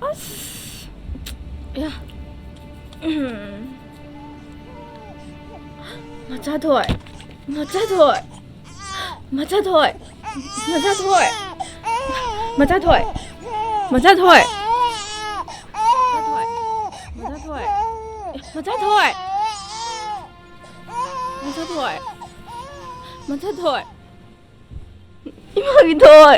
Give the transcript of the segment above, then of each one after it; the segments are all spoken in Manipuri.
ꯑꯁ ꯌꯥ ꯃꯆꯥꯊꯣꯏ ꯃꯆꯥꯊꯣꯏ ꯃꯆꯥꯊꯣꯏ ꯃꯆꯥꯊꯣꯏ ꯃꯆꯥꯊꯣꯏ ꯃꯆꯥꯊꯣꯏ ꯃꯆꯥꯊꯣꯏ ꯃꯆꯥꯊꯣꯏ ꯃꯆꯥꯊꯣꯏ ꯃꯆꯥꯊꯣꯏ 이모기 더워.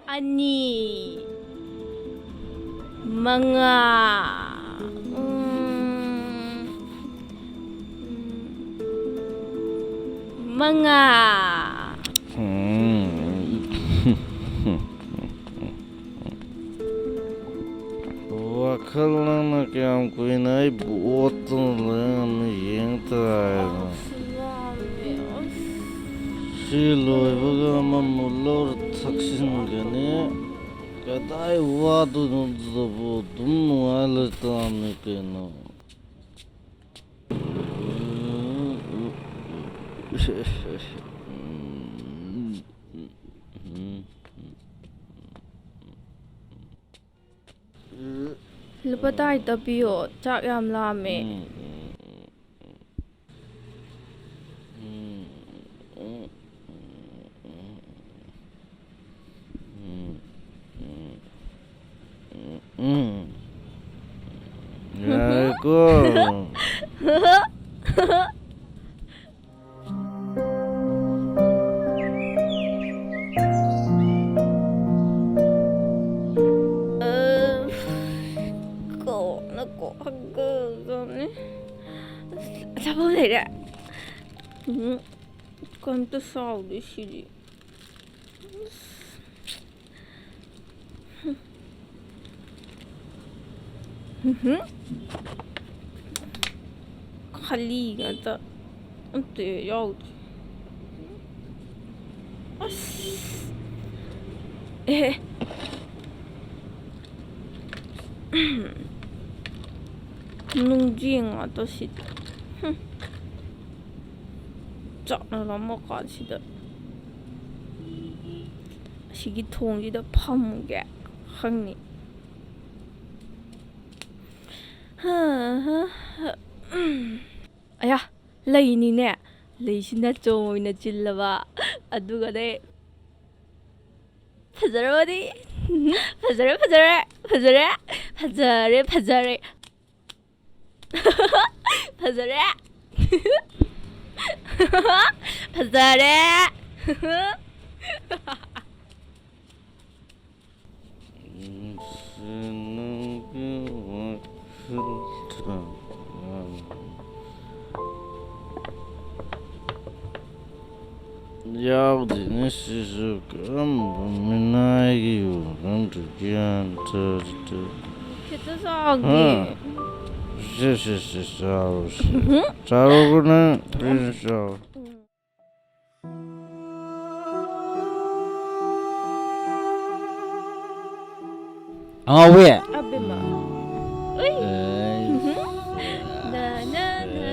아니 망아 망아 Wakılana kıyam kuyunay bu otunlarını yentayla. Siloy bagama mulor taksin gane kadai wadu nudzabu dumnu alatamı kena. lupa tayo tapiyo chak yam lame Ya ko. Nako hagagane Sabaw na rin Kanta saudi sili Khaliga ta Ante yaudi Nungjing ato sida Chakna lama ka sida Sigi thong sida phamge Khangni Aya lay ni ne lay sina choy na chillaba aduga de Fazarwadi Fazare fazare fazare fazare fazare Fazare Fazare Yaudi nesisu kamba minagi urantu kianta. Kita sagi Saus. Saus kuna saus. Angawi. Abe ma. Uy. Na na na.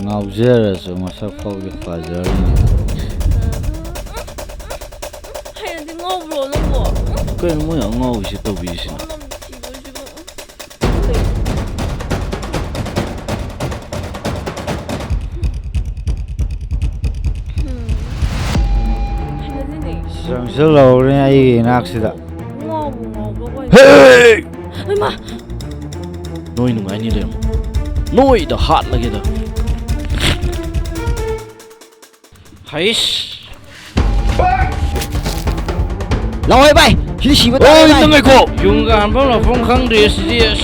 Ngawzerasu masak fawgi fazarni. Hayadi ngobro nangbo. Kaya mo yung ngawsi tawbisin. Sangsilaw rin ay inaksida. Hey! Ay ma. Noi nung ay nila. Noi da hot lagi da. Haish. Long ơi bay, khi xí với Ôi tao nâng bay. ai cô. Dùng gan bao là phong khang des des.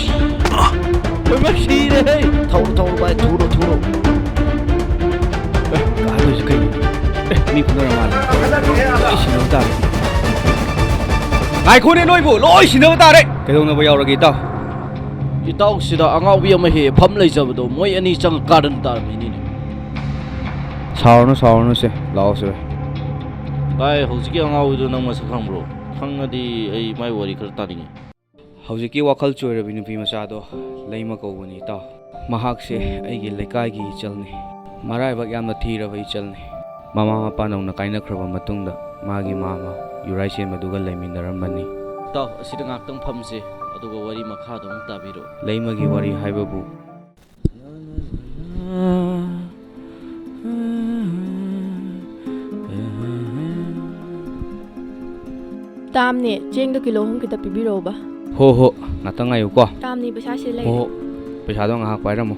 Ôi mắc xí đây. Thâu thâu bay thu đồ thu đồ. Cả đôi cây. Mi cũng đang làm. Xin lỗi ta. Ngài khôn đến nôi vụ lỗi xin lỗi ta đấy. Cái đâu nó bây giờ là gì tao? Itaw sida angaw bi ma he pham lai jab do moi ani chang garden tar mi ni. Sao nó sẽ lao sẽ. Bai hojiki angaw do nang masak khang bro. Khang adi ai mai wari khar ta ni. Hꯧꯖꯤꯛꯀꯤ ꯋꯥꯈꯜ ꯆꯣꯏꯔꯕꯤ ꯅꯨꯄꯤ ꯃꯆꯥꯗꯣ ꯂꯩꯃ ꯀꯧꯕꯅꯤ ꯏꯇꯥꯎ. ꯃꯍꯥꯛꯁꯦ ꯑꯩꯒꯤ ꯂꯩꯀꯥꯏꯒꯤ ꯏꯆꯜꯅꯤ. ꯃꯔꯥꯏꯕꯛ ꯌꯥꯝꯅ ꯊꯤꯔꯕ ꯏꯆꯜꯅꯤ. ꯃꯃꯥ ꯃꯄꯥ ꯅꯧꯅ ꯀꯥꯏꯅꯈ꯭ꯔꯕ ꯃꯇꯨꯡꯗ ꯃꯥꯒꯤ ꯃꯥꯃ ꯌꯨꯔꯥꯏ ꯆꯦꯟꯕꯗꯨꯒ ꯂꯩꯃꯤꯟꯅꯔꯝꯕꯅꯤ. Taw asida ngaktang phamse aduga wari makha dum tabiro. ꯂꯩꯃꯒꯤ ꯋꯥꯔꯤ ꯍꯥꯏꯕꯕꯨ Tamni chengdo kilo 3 kita pibiro ba. ꯍꯣ ꯍꯣ ꯉꯥꯛꯇꯪ ꯉꯥꯏꯌꯨꯀꯣ. Tamni pesa se lei. ꯍꯣ ꯄꯩꯁꯥꯗꯣ ꯉꯥꯏꯍꯥꯛ ꯄꯥꯏꯔꯝꯃꯣ.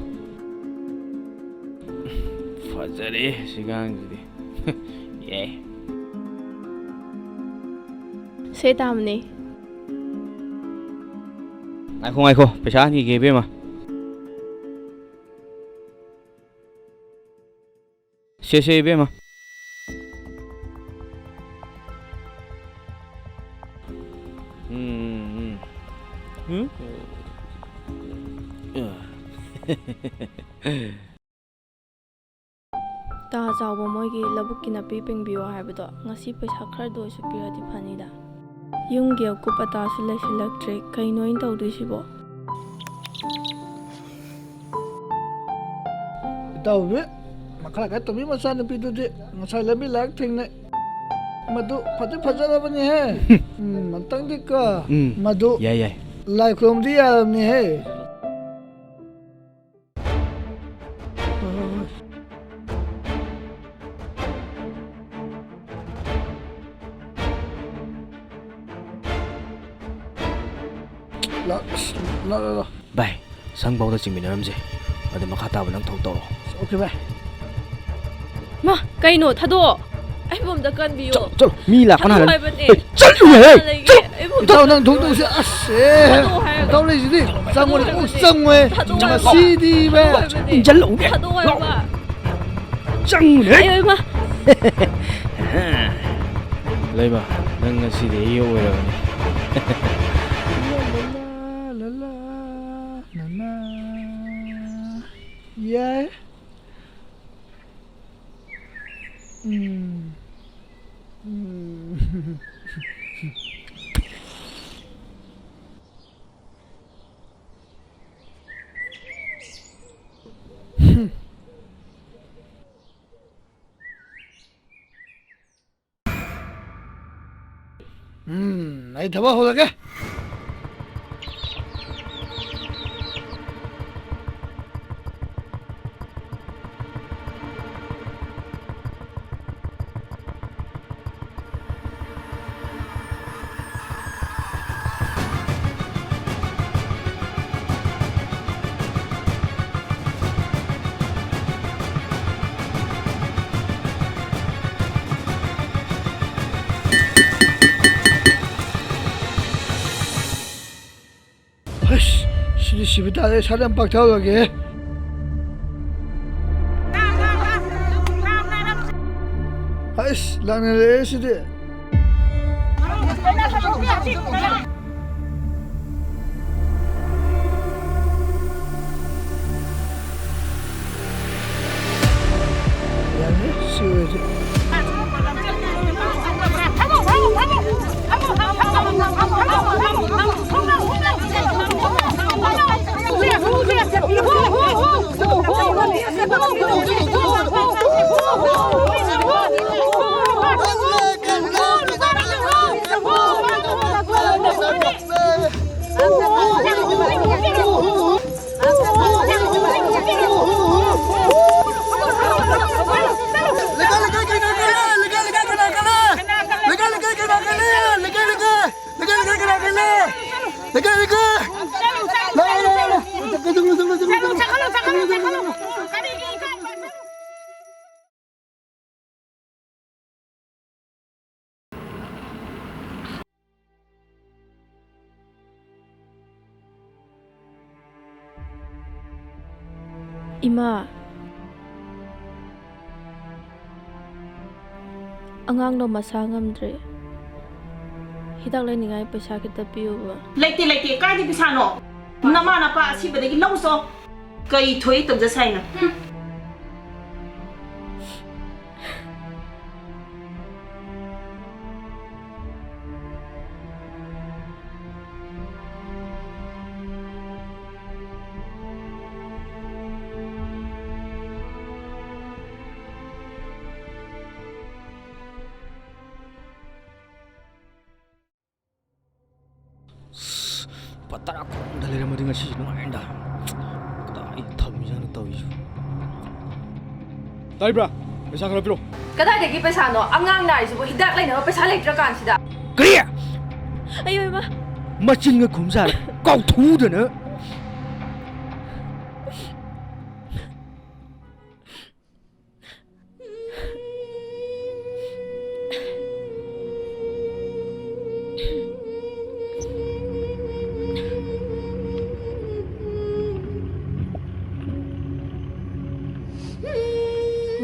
Fazare sigangsidi. Yeah. Se tamni. ꯉꯥꯏꯈꯣ ꯄꯩꯁꯥ ꯅꯤꯒꯦ ꯏꯕꯦꯝꯃ. ꯁꯦ ꯏꯕꯦꯝꯃ. Ta chawbo moigi labukki na pi pengbiyo haibado ngasi paisa khar do su piradi phanida. Yunggi okupata su lesilaktre kaino in tawdisibo. Tao biết makhala ka tumi masa na pidu di ngasai labi lag thing na madu phaju na bani he mantang di ka madu ꯌꯥꯏ lai krom di ya ni he la ꯚꯥꯏ ꯁꯪꯐꯥꯎꯗ ꯆꯤꯡꯃꯤꯟꯅꯔꯝꯁꯦ ꯑꯗꯨ ꯃꯈꯥ ꯇꯥꯕ ꯅꯪ ꯊꯣꯛ ꯇꯧꯔꯣ. okay bye Ma kaino thado. Ai bom da kan biyo. ꯆꯠꯂꯣ ꯃꯤ ꯂꯥꯛꯄꯅ Thado ꯍꯥꯟꯅ. haibane. ꯆꯠꯂꯨꯍꯦ. tao nang thung tu se ase tao le ji di sang mo ko sang we ma si di ba ꯆꯠꯂꯨꯅꯦ. Thado haiba. ꯆꯪꯉꯨꯅꯦ. Ai ma. Laiba nang ngasidi iyo oirabani. la la na na yeah नहीं दबा हो लगे ꯇꯥꯔꯦ ꯁꯥꯗꯝ ꯄꯥꯛꯊꯧꯔꯒꯦ ꯍꯩꯁ ꯂꯥꯛꯅꯔꯛꯑꯦ ꯁꯤꯗꯤ ꯌꯥꯅꯤ ꯁꯤ ꯑꯣꯏꯔꯗꯤ ꯏꯃꯥ ꯑꯉꯥꯡꯗꯣ ꯃꯁꯥ ꯉꯝꯗ꯭ꯔꯦ ꯍꯤꯗꯥꯛ ꯂꯩꯅꯤꯡꯉꯥꯏ ꯄꯩꯁꯥ ꯈꯤꯇ ꯄꯤꯌꯨꯕ ꯂꯩꯇꯦ ꯂꯩꯇꯦ ꯀꯥꯏꯗ ꯄꯩꯁꯥꯅꯣ ꯅꯃꯥ ꯅꯄꯥ ꯑꯁꯤꯕꯗꯒꯤ ꯂꯧꯁꯣ ꯀꯩ ꯊꯣꯏ ꯇꯧꯖꯁꯥꯏꯅ ꯄꯇꯔꯥ ꯈꯣꯡꯗ ꯂꯩꯔꯝꯃꯗꯤ ꯉꯁꯤꯁꯨ ꯅꯨꯡꯉꯥꯏꯔꯦꯟꯗ ꯀꯗꯥꯏ ꯊꯝꯃꯤꯖꯥꯠꯅꯣ ꯇꯧꯔꯤꯁꯨ ꯇꯥꯏꯕ꯭ꯔꯥ ꯄꯩꯁꯥ ꯈꯔ ꯄꯤꯔꯣ ꯀꯗꯥꯏꯗꯒꯤ ꯄꯩꯁꯥꯅꯣ ꯑꯉꯥꯡ ꯅꯥꯔꯤꯁꯤꯕꯨ ꯍꯤꯗꯥꯛ ꯂꯩꯅꯕ ꯄꯩꯁꯥ ꯂꯩꯇ꯭ꯔꯀꯥꯟꯁꯤꯗ ꯀꯔꯤ ꯑꯌꯣ ꯏꯃꯥ ꯃꯆꯤꯟꯒ ꯈꯨꯝꯖꯥꯔ ꯀꯥꯎꯊꯨꯗꯅ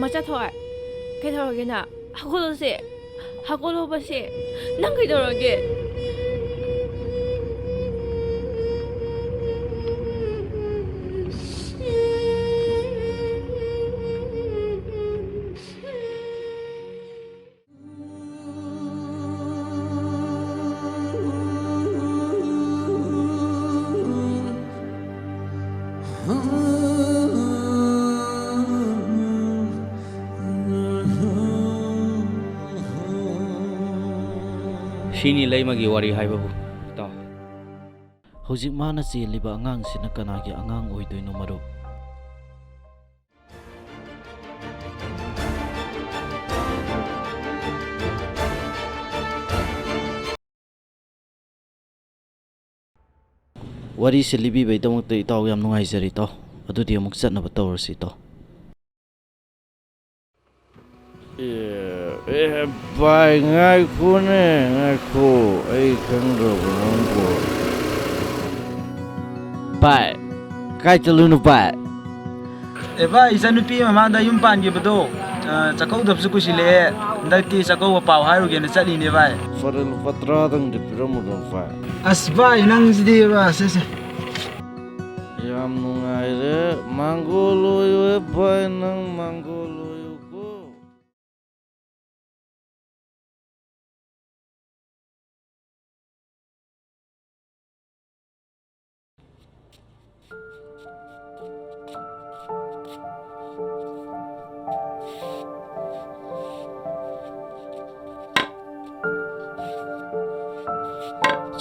ꯃꯆꯥ ꯊꯋꯥꯏ ꯀꯩꯗꯧꯔꯒꯦ ꯅꯪ ꯍꯧꯒꯠꯂꯣꯁꯦ ꯍꯧꯒꯠꯂꯣꯕꯁꯦ ꯅꯪ ꯀꯩꯗꯧꯔꯒꯦ ꯁꯤꯅꯤ ꯂꯩꯃꯒꯤ ꯋꯥꯔꯤ ꯍꯥꯏꯕꯕꯨ ꯇꯥꯎ ꯍꯧꯖꯤꯛ ꯃꯥꯅ ꯆꯦꯜꯂꯤꯕ ꯑꯉꯥꯡꯁꯤꯅ ꯀꯅꯥꯒꯤ ꯑꯉꯥꯡ ꯑꯣꯏꯗꯣꯏꯅꯣ ꯃꯔꯨꯞ? ꯋꯥꯔꯤꯁꯦ ꯂꯤꯕꯤꯕꯩꯗꯃꯛꯇ ꯏꯇꯥꯎ ꯌꯥꯝ ꯅꯨꯡꯉꯥꯏꯖꯔꯤ ꯏꯇꯥꯎ. ꯑꯗꯨꯗꯤ ꯑꯃꯨꯛ ꯆꯠꯅꯕ ꯇꯧꯔꯁꯤ ꯏꯇꯥꯎ. ꯚꯥꯏ ꯉꯥꯏꯈꯣꯅꯦ ꯉꯥꯏꯈꯣ, ꯑꯩ ꯈꯪꯗ꯭ꯔꯕ ꯅꯪꯕꯨ. ꯚꯥꯏ ꯀꯥꯏ ꯆꯠꯂꯨꯅꯣ ꯚꯥꯏ? ꯚꯥꯏ ꯏꯆꯟꯅꯨꯄꯤ ꯃꯃꯥꯡꯗ ꯌꯨꯝ ꯄꯥꯟꯈꯤꯕꯗꯣ ꯆꯥꯛꯀꯧꯗꯕꯁꯨ ꯀꯨꯏꯁꯤꯜꯂꯛꯑꯦ. ꯍꯟꯗꯛꯇꯤ ꯆꯥꯛꯀꯧꯕ ꯄꯥꯎ ꯍꯥꯏꯔꯨꯒꯦꯅ ꯆꯠꯂꯤꯅꯦ ꯚꯥꯏ. ꯐꯔꯦ ꯂꯨꯄꯥ 10ꯗꯪꯗꯤ ꯄꯤꯔꯝꯃꯨꯗꯣ ꯚꯥꯏ. ꯑꯁ ꯚꯥꯏ ꯅꯪꯁꯤꯗꯤ ꯁꯦ ꯌꯥꯝ ꯅꯨꯡꯉꯥꯏꯔꯦ. ꯃꯥꯡꯒꯣ ꯂꯣꯏꯌꯣ ꯚꯥꯏ, ꯅꯪ ꯃꯥꯡꯒꯣ ꯂꯣꯏꯌꯣꯀꯣ.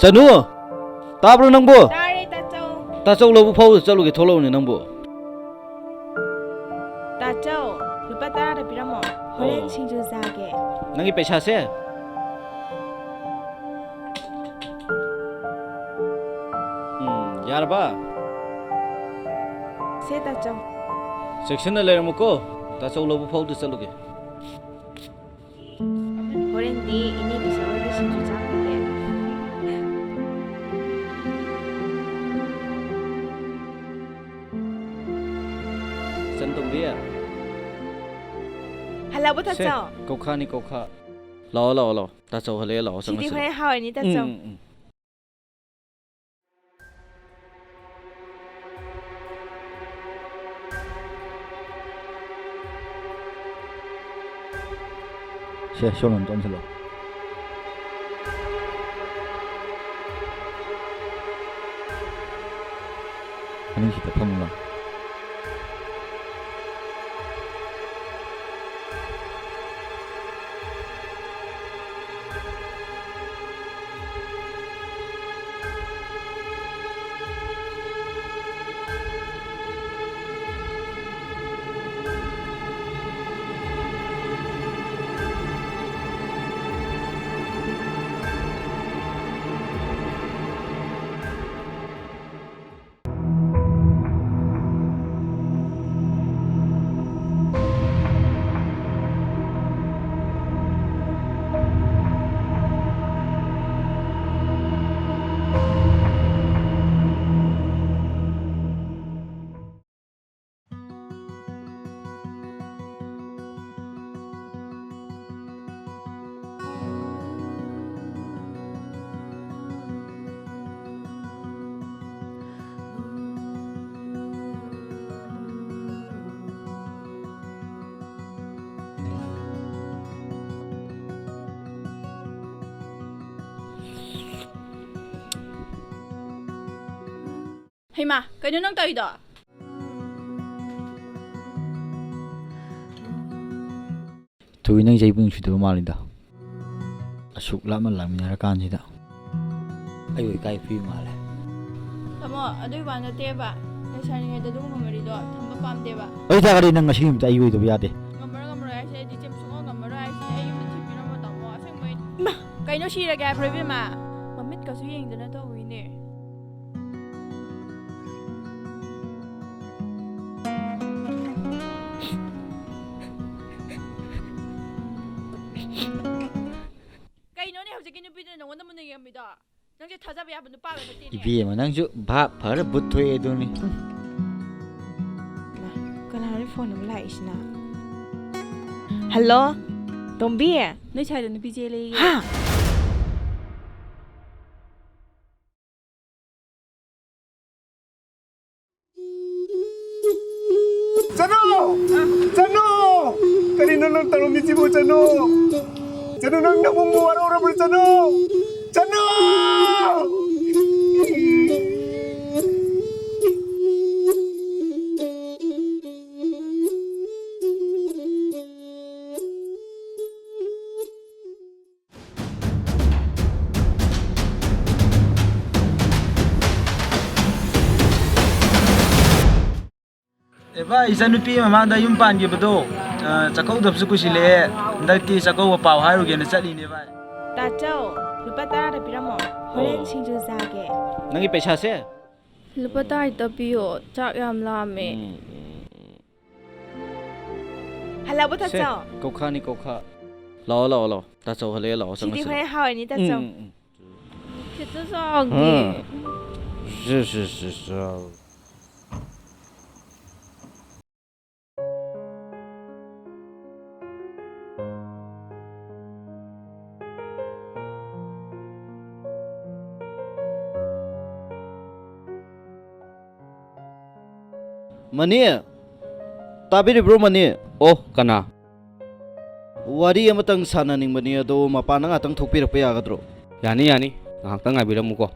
ꯆꯅꯨ, ꯇꯥꯕ꯭ꯔꯣ ꯅꯪꯕꯨ? ꯇꯥꯔꯦ ꯇꯥꯆꯧ. ꯇꯥꯆꯧ ꯂꯧꯕꯨꯛ ꯐꯥꯎꯗ ꯆꯠꯂꯨꯒꯦ ꯊꯣꯛꯂꯛꯎꯅꯦ ꯅꯪꯕꯨ. ꯇꯥꯆꯧ ꯂꯨꯄꯥ 10ꯗ ꯄꯤꯔꯝꯃꯣ. ꯍꯣꯔꯦꯟ ꯁꯤꯡꯖꯨ ꯆꯥꯒꯦ. ꯅꯪꯒꯤ ꯄꯩꯁꯥꯁꯦ ꯌꯥꯔꯕ? ꯁꯦ ꯇꯥꯆꯧ. ꯆꯦꯛꯁꯤꯟꯅ ꯂꯩꯔꯝꯃꯨꯀꯣ. ꯇꯥꯆꯧ ꯂꯧꯕꯨꯛ ꯐꯥꯎꯗ ꯆꯠꯂꯨꯒꯦ. ꯍꯣꯔꯦꯟꯗꯤ ꯏꯅꯦ ꯄꯩꯁꯥ ꯑꯣꯏꯅ ꯁꯤꯡꯖꯨ ꯆꯥꯈ꯭ꯔꯒꯦ. ꯍꯜꯂꯛꯑꯕꯣ ꯁꯦ ꯇꯥꯆꯧ? ꯀꯧꯈꯥꯅꯤ ꯀꯧꯈꯥ. ꯂꯥꯛꯑꯣ ꯇꯥꯆꯧ ꯍꯜꯂꯛꯑꯦ ꯂꯥꯛꯑꯣ ꯁꯤꯗꯤ ꯆꯪꯉꯁꯤ ꯍꯣꯔꯦꯟ ꯍꯥꯎꯔꯅꯤ ꯇꯥꯆꯧ. ꯁꯦ ꯁꯣꯝ ꯆꯪꯁꯤꯜꯂꯣ. ꯃꯅꯤꯡꯁꯤꯗ ꯐꯝꯃꯨ. ꯍꯩꯃꯥ ꯀꯩꯅꯣ ꯅꯪ ꯇꯧꯔꯤꯗꯣ? ꯊꯨꯏ ꯅꯪ ꯆꯩꯕꯨ ꯅꯨꯡꯁꯤꯗꯕ ꯃꯥꯜꯂꯤꯗ. ꯑꯁꯨꯛ ꯂꯥꯞꯅ ꯂꯥꯛꯃꯤꯟꯅꯔꯀꯥꯟꯁꯤꯗ ꯑꯩꯕꯨ ꯏꯀꯥꯏ ꯄꯤꯕ ꯃꯥꯜꯂꯦ. ꯇꯥꯃꯣ ꯑꯗꯨꯏ ꯋꯥ ꯅꯠꯇꯦꯕ. ꯂꯩꯁꯥꯔꯤꯉꯩꯗ ꯑꯗꯨꯒꯨꯝꯕ ꯃꯔꯤꯗꯣ ꯊꯝꯕ ꯄꯥꯝꯗꯦꯕ. ꯑꯩ ꯇꯥꯔꯒꯗꯤ ꯅꯪ ꯉꯁꯤꯒꯤ ꯅꯨꯃꯤꯠꯇ ꯑꯩ ꯑꯣꯏꯗꯕ ꯌꯥꯗꯦ. ꯉꯝꯃꯔꯣꯏ ꯍꯥꯏꯁꯦ ꯑꯩꯗꯤ ꯁꯨꯡꯉꯝ ꯉꯝꯃꯔꯣꯏ ꯍꯥꯏꯁꯦ ꯑꯩ ꯌꯨꯝꯗ ꯊꯤꯟꯕꯤꯔꯝꯃꯣ ꯇꯥꯃꯣ ꯑꯁꯦꯡꯕꯩ. ꯏꯃꯥ ꯀꯩꯅꯣ ꯁꯤꯔꯒꯦ ꯍꯥꯏꯕ꯭ꯔꯣ ꯏꯕꯦꯝꯃ? ꯃꯃꯤꯠꯀꯁꯨ ꯌꯦꯡꯗꯅ ꯇꯧꯋꯤꯅꯦ. ꯀꯩꯅꯣꯅꯦ ꯍꯧꯖꯤꯛꯀꯤ ꯅꯨꯄꯤꯗꯨꯅ ꯅꯉꯣꯟꯗ ꯃꯨꯟꯅ ꯌꯦꯡꯉꯝꯃꯤꯗꯣ? ꯅꯪꯁꯦ ꯊꯥꯖꯕ ꯌꯥꯕ ꯅꯨꯄꯥꯒ ꯅꯠꯇꯦꯅꯦ. 이비에 ꯅꯪꯁꯨ ꯚꯥꯞ ꯐꯔ ꯕꯨꯠ ꯊꯣꯛꯑꯦ ꯑꯗꯨꯅꯤ. ꯀꯅꯥꯅꯣ ꯐꯣꯟ ꯑꯃ ꯂꯥꯛꯏꯁꯤꯅ? ꯍꯜꯂꯣ ꯇꯣꯝꯕꯤ. ꯅꯣꯏ ꯁꯥꯏꯗ ꯅꯨꯄꯤ ꯆꯦꯜꯂꯦꯌꯦ. ꯍꯥ? Chano! Kanina nang tarumisi mo, Chano! Chano nang namumuwaraw mo, Chano! Chano! Eba, ichanupi mamanda yum paangibado. Chakkaudabsu kusile. Hindakti chakkaua pau hairugena chatlini bai. ꯇꯥꯆꯧ ꯂꯨꯄꯥ 10 ꯄꯤꯔꯝꯃꯣ. ꯍꯣꯔꯦꯟ ꯁꯤꯡꯖꯨ ꯆꯥꯒꯦ. ꯅꯪꯒꯤ ꯄꯩꯁꯥꯁꯦ? ꯂꯨꯄꯥ 10 ꯄꯤꯌꯣ. ꯆꯥꯛ ꯌꯥꯝ ꯂꯥꯝꯃꯦ. ꯍꯜꯂꯛꯑꯕꯣ ꯁꯦ ꯇꯥꯆꯧ? ꯀꯧꯈꯥꯅꯤ ꯀꯧꯈꯥ. ꯂꯥꯛꯑꯣ ꯇꯥꯆꯧ ꯍꯜꯂꯛꯑꯦ ꯂꯥꯛꯑꯣ ꯁꯤꯗꯤ ꯆꯪꯉꯁꯤ ꯍꯣꯔꯦꯟ ꯍꯥꯎꯔꯅꯤ ꯇꯥꯆꯧ. ꯈꯤꯇ ꯆꯥꯒꯦ. 是。 Mani, tabiribro mani. ꯑꯣ ꯀꯅꯥ? Wari amatang sananingmani ado mapana nga tang thokpirappa yagadro. ꯌꯥꯅꯤ ꯌꯥꯅꯤ ꯉꯥꯏꯍꯥꯛꯇꯪ ꯉꯥꯏꯕꯤꯔꯝꯃꯨꯀꯣ.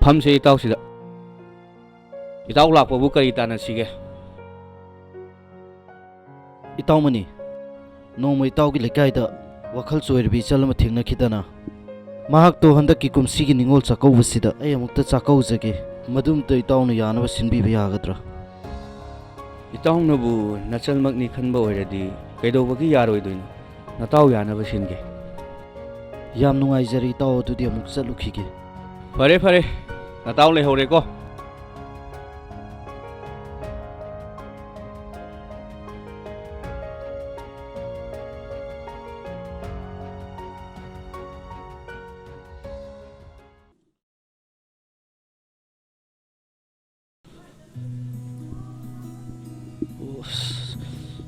ꯐꯝꯁꯦ ꯏꯇꯥꯎꯁꯤꯗ. ꯏꯇꯥꯎ ꯂꯥꯛꯄꯕꯨ ꯀꯔꯤ ꯇꯥꯟꯅꯁꯤꯒꯦ? Itaw mani, nongma itaw gi lekai da wakhal choirbi chalama thengnakhidana. Mahakto handakki kumsigi ningol chakawbasida ai amukta chakawjage. Madumta itawna yanaba sinbiba yagadra. ꯏꯇꯥꯎꯅꯕꯨ ꯅꯆꯜꯃꯛꯅꯤ ꯈꯟꯕ ꯑꯣꯏꯔꯗꯤ ꯀꯩꯗꯧꯕꯒꯤ ꯌꯥꯔꯣꯏꯗꯣꯏꯅꯣ? ꯅꯇꯥꯎ ꯌꯥꯅꯕ ꯁꯤꯟꯒꯦ. Yam nungaijari itaw adudi amuk chatlukhige. ꯐꯔꯦ ꯐꯔꯦ ꯅꯇꯥꯎ ꯂꯩꯍꯧꯔꯦꯀꯣ.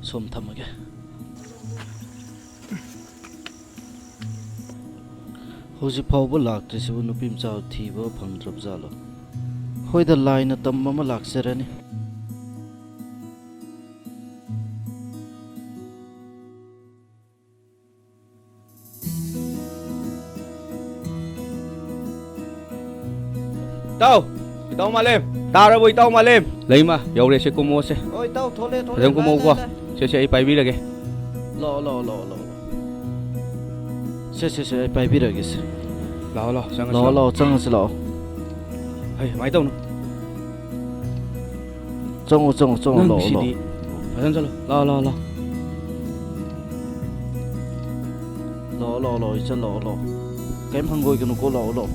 ꯁꯣꯝ ꯊꯝꯃꯒꯦ ꯍꯧꯖꯤꯛ ꯐꯥꯎꯕ ꯂꯥꯛꯇ꯭ꯔꯤꯁꯤꯕꯨ ꯅꯨꯄꯤ ꯃꯆꯥ ꯊꯤꯕ ꯐꯪꯗ꯭ꯔꯕꯖꯥꯠꯂꯣ ꯍꯣꯏꯗ ꯂꯥꯏꯅ ꯇꯝꯕ ꯑꯃ ꯂꯥꯛꯆꯔꯅꯤ Itaw! Itaw Malem! Tarabo Itaw Malem! Layma, yaure se kumo se. oi tao thole thole Adam kumo ko. Se ai paibirage. lo se ai paibirage se Lao sang lo chang se lo Hey, mai tau no. chang lo Asan chalo. Lao. lo icha lo kem hangoi kanu ko lo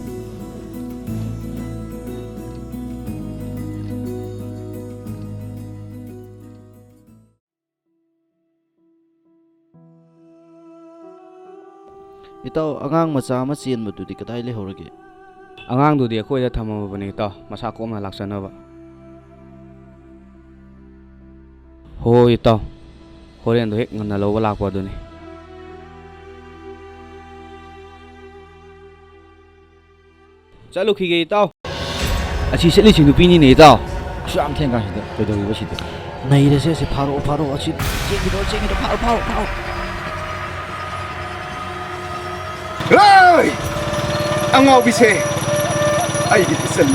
itaw angang macha ama chenbadudi kadai lehorage Angang du di akhoi da thamabani ta masa komna laksanaba. Hoi ta. Horen do hek ngana loba lakwa duni. Chalu khige itaw. Achi setli chingu pini ne itaw. ꯌꯥꯝ ꯊꯦꯡ ꯀꯥꯟꯁꯤꯗ ꯀꯩꯗꯧꯔꯤꯕ ꯁꯤꯗꯤ nairese se pharo achi chengido pharo Ay! Ang ngawbise! Ay, isan